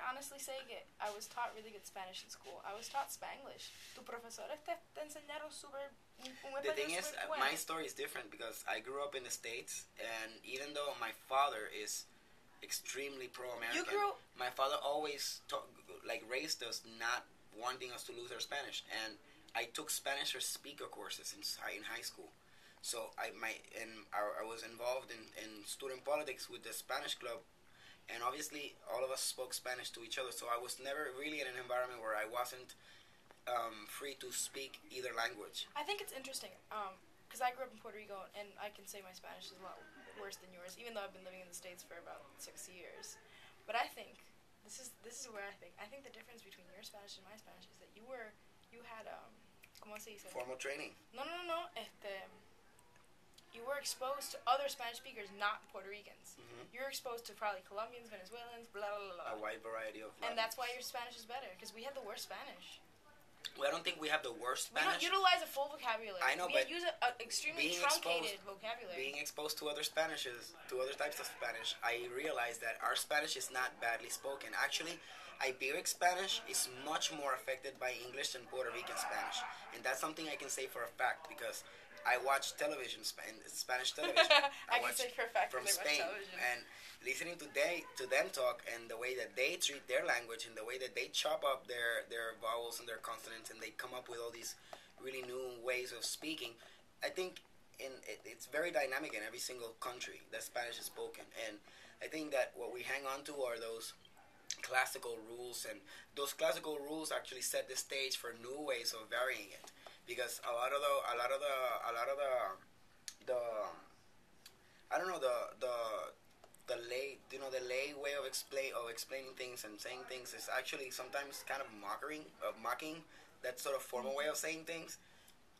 honestly say que I was taught really good Spanish in school. I was taught Spanglish. Tu profesores te enseñaron súper un The thing is, español súper my bueno. story is different because I grew up in the States, and even though my father is extremely pro-American, You grew my father always raised us not wanting us to lose our Spanish, and I took Spanish or speaker courses in high school. So I was involved in student politics with the Spanish club, and obviously all of us spoke Spanish to each other. So I was never really in an environment where I wasn't free to speak either language. I think it's interesting, because I grew up in Puerto Rico, and I can say my Spanish is a lot worse than yours, even though I've been living in the States for about 6 years. But I think this is where I think the difference between your Spanish and my Spanish is that you had ¿cómo se dice? Formal training. No. You were exposed to other Spanish speakers, not Puerto Ricans. Mm-hmm. You're exposed to probably Colombians, Venezuelans, blah blah blah. A wide variety of. And that's why your Spanish is better, because we have the worst Spanish. Well, I don't think we have the worst We Spanish. don't utilize a full vocabulary. I know, we but use an extremely truncated vocabulary. Being exposed to other Spanishes, to other types of Spanish, I realized that our Spanish is not badly spoken. Actually, Iberic Spanish is much more affected by English than Puerto Rican Spanish, and that's something I can say for a fact because I watch television, Spanish television. I can say for a fact from because I Spain, watch television. and listening to them talk and the way that they treat their language and the way that they chop up their vowels and their consonants and they come up with all these really new ways of speaking. I think it's very dynamic in every single country that Spanish is spoken, and I think that what we hang on to are those classical rules, and those classical rules actually set the stage for new ways of varying it. Because a lot of the I don't know the lay way of explaining things and saying things is actually sometimes kind of mocking that sort of formal way of saying things.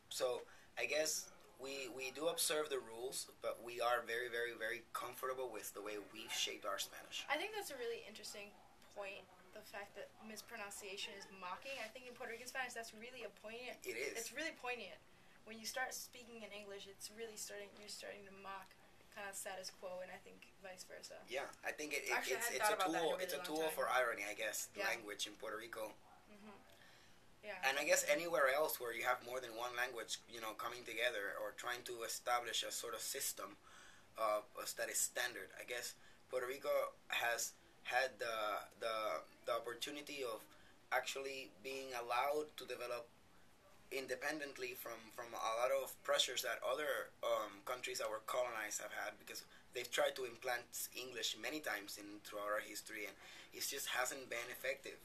So I guess we do observe the rules, but we are very very very comfortable with the way we've shaped our Spanish. I think that's a really interesting point. The fact that mispronunciation is mocking. I think in Puerto Rican Spanish that's really a poignant. It is. It's really poignant. When you start speaking in English, it's really you're starting to mock kind of status quo, and I think vice versa. Yeah, I think Actually, it's I a hadn't thought about that in a tool. really It's a long tool time. for irony, I guess. The Yeah. language in Puerto Rico. Yeah. And I guess anywhere else where you have more than one language, coming together or trying to establish a sort of system that is standard. I guess Puerto Rico has had the opportunity of actually being allowed to develop independently from a lot of pressures that other countries that were colonized have had, because they've tried to implant English many times throughout our history, and it just hasn't been effective.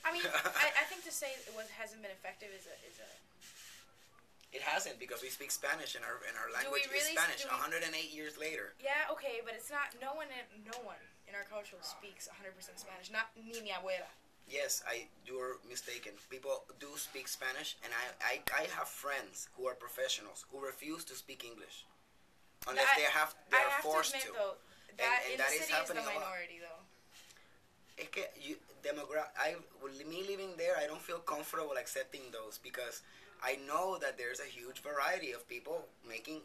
I mean, I think to say it hasn't been effective is a. It hasn't, because we speak Spanish and our language really is Spanish. 108 108 years later. Yeah, okay, but it's not. No one in our culture speaks 100% Spanish. Not ni mi abuela. Yes, you're mistaken. People do speak Spanish, and I have friends who are professionals who refuse to speak English unless they are forced to. Admit, to. Though, that and in that the is city is the happening a lot. minority, though. Es que me living there, I don't feel comfortable accepting those, because I know that there's a huge variety of people making.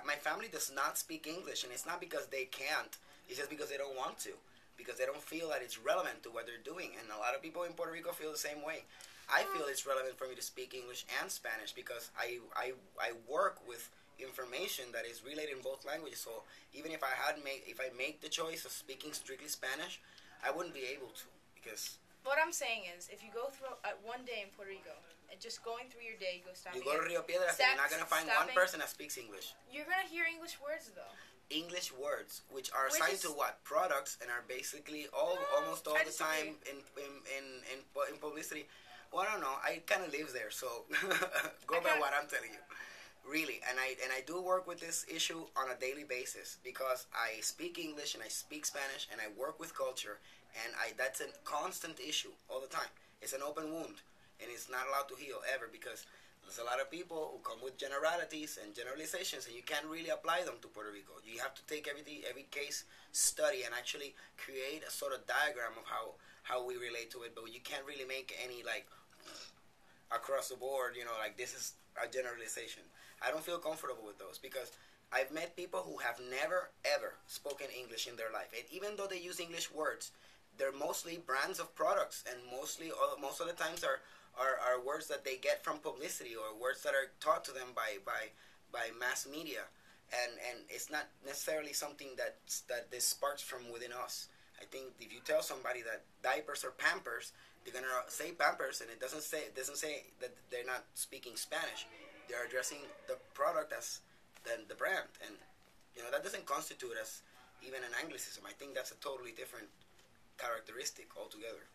My family does not speak English, and it's not because they can't. It's just because they don't want to, because they don't feel that it's relevant to what they're doing. And a lot of people in Puerto Rico feel the same way. I feel it's relevant for me to speak English and Spanish because I work with information that is related in both languages. So even if I make the choice of speaking strictly Spanish, I wouldn't be able to, because what I'm saying is, if you go through one day in Puerto Rico, and just going through your day, you go stopping. you go to Rio Piedras, you're not gonna find one person that speaks English. You're gonna hear English words though. English words, which are assigned to what? Products, and are basically almost all the time in publicity. Well, I don't know. I kind of live there, so go by what I'm telling you. Really, and I do work with this issue on a daily basis, because I speak English and I speak Spanish and I work with culture, and that's a constant issue all the time. It's an open wound, and it's not allowed to heal ever, because there's a lot of people who come with generalities and generalizations, and you can't really apply them to Puerto Rico. You have to take every case study and actually create a sort of diagram of how we relate to it, but you can't really make any across the board, like this is a generalization. I don't feel comfortable with those, because I've met people who have never ever spoken English in their life, and even though they use English words, they're mostly brands of products, and most of the times are words that they get from publicity, or words that are taught to them by mass media, and it's not necessarily something that this sparks from within us. I think if you tell somebody that diapers are Pampers, they're gonna say Pampers, and it doesn't say that they're not speaking Spanish. They're addressing the product as the brand, and that doesn't constitute as even an Anglicism. I think that's a totally different characteristic altogether.